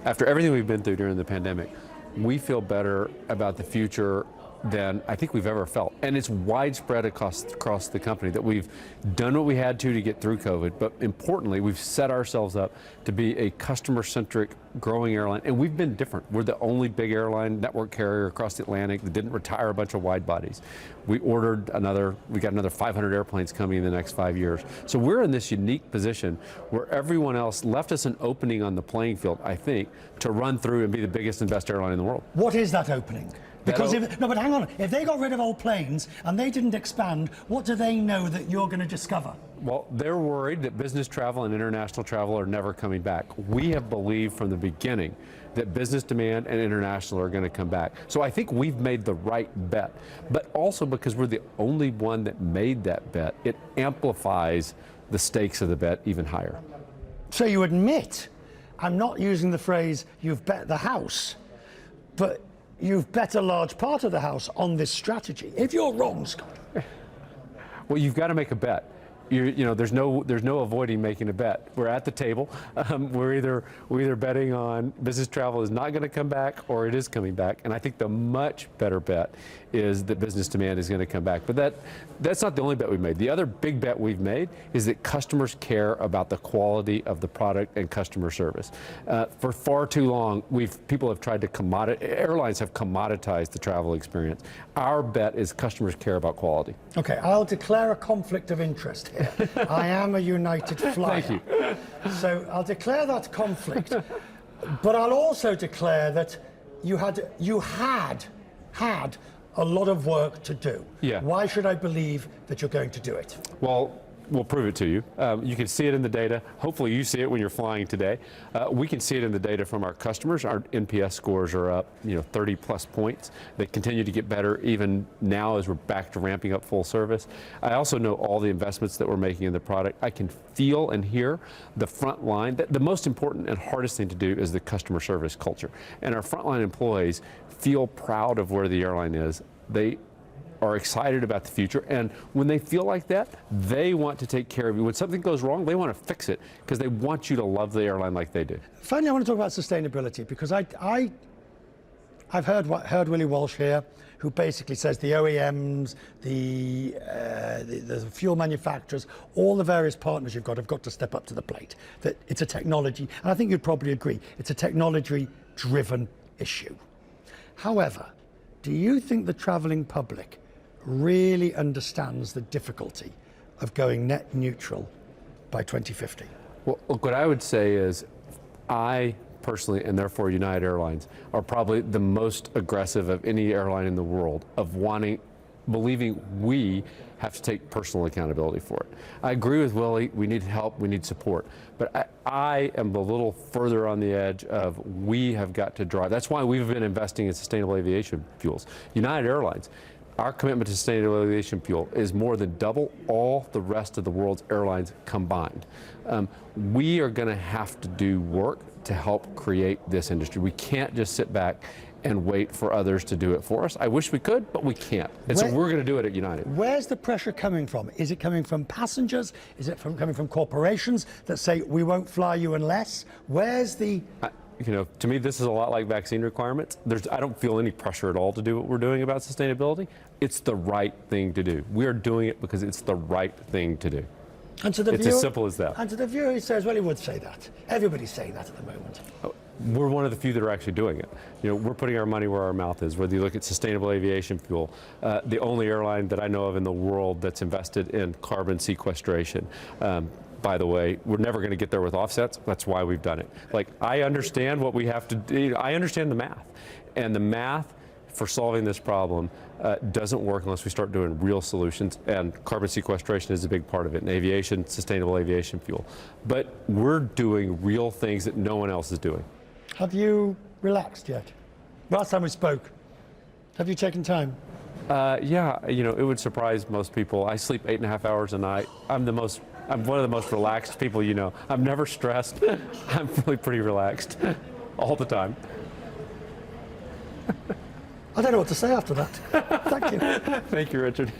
After everything we've been through during the pandemic, we feel better about the future than I think we've ever felt. And it's widespread across the company that we've done what we had to get through COVID, but importantly, we've set ourselves up to be a customer-centric growing airline, and we've been different. We're the only big airline network carrier across the Atlantic that didn't retire a bunch of wide bodies. We got another 500 airplanes coming in the next 5 years. So we're in this unique position where everyone else left us an opening on the playing field, I think, to run through and be the biggest and best airline in the world. What is that opening? Because no, but hang on, if they got rid of old planes and they didn't expand, what do they know that you're going to discover? Well, they're worried that business travel and international travel are never coming back. We have believed from the beginning that business demand and international are going to come back. So I think we've made the right bet, but also because we're the only one that made that bet, it amplifies the stakes of the bet even higher. So you admit, I'm not using the phrase, you've bet the house, but you've bet a large part of the house on this strategy. If you're wrong, Scott. Well, you've got to make a bet. There's no avoiding making a bet. We're at the table. We're either betting on business travel is not going to come back or it is coming back. And I think the much better bet is that business demand is going to come back. But that's not the only bet we've made. The other big bet we've made is that customers care about the quality of the product and customer service. For far too long, people have tried to airlines have commoditized the travel experience. Our bet is customers care about quality. Okay, I'll declare a conflict of interest here. I am a United flyer. Thank you. So I'll declare that conflict, but I'll also declare that you had a lot of work to do. Yeah. Why should I believe that you're going to do it? Well, we'll prove it to you. You can see it in the data. Hopefully you see it when you're flying today. We can see it in the data from our customers. Our NPS scores are up 30 plus points. They continue to get better even now as we're back to ramping up full service. I also know all the investments that we're making in the product. I can feel and hear the front line. The most important and hardest thing to do is the customer service culture. And our frontline employees feel proud of where the airline is. They are excited about the future, and when they feel like that, they want to take care of you. When something goes wrong, they want to fix it because they want you to love the airline like they do. Finally, I want to talk about sustainability because I've heard Willie Walsh here, who basically says the OEMs, the fuel manufacturers, all the various partners you've got have got to step up to the plate. That it's a technology, and I think you'd probably agree, it's a technology-driven issue. However, do you think the traveling public really understands the difficulty of going net neutral by 2050? Well, look, what I would say is I personally, and therefore United Airlines, are probably the most aggressive of any airline in the world of believing we have to take personal accountability for it. I agree with Willie, we need help, we need support. But I am a little further on the edge of we have got to drive. That's why we've been investing in sustainable aviation fuels. United Airlines, our commitment to sustainable aviation fuel is more than double all the rest of the world's airlines combined. We are going to have to do work to help create this industry. We can't just sit back and wait for others to do it for us. I wish we could, but we can't. And so we're going to do it at United. Where's the pressure coming from? Is it coming from passengers? Is it coming from corporations that say, we won't fly you unless? Where's the... to me, this is a lot like vaccine requirements. I don't feel any pressure at all to do what we're doing about sustainability. It's the right thing to do. We are doing it because it's the right thing to do. And to the it's as simple as that. And to the viewer, he says, well, he would say that. Everybody's saying that at the moment. We're one of the few that are actually doing it. We're putting our money where our mouth is. Whether you look at sustainable aviation fuel, the only airline that I know of in the world that's invested in carbon sequestration. By the way, we're never going to get there with offsets. That's why we've done it. I understand what we have to do. I understand the math. And the math for solving this problem doesn't work unless we start doing real solutions. And carbon sequestration is a big part of it. And aviation, sustainable aviation fuel. But we're doing real things that no one else is doing. Have you relaxed yet? Last time we spoke, have you taken time? Yeah, it would surprise most people. I sleep 8.5 hours a night. I'm one of the most relaxed people you know. I'm never stressed. I'm really pretty relaxed all the time. I don't know what to say after that. Thank you. Thank you, Richard.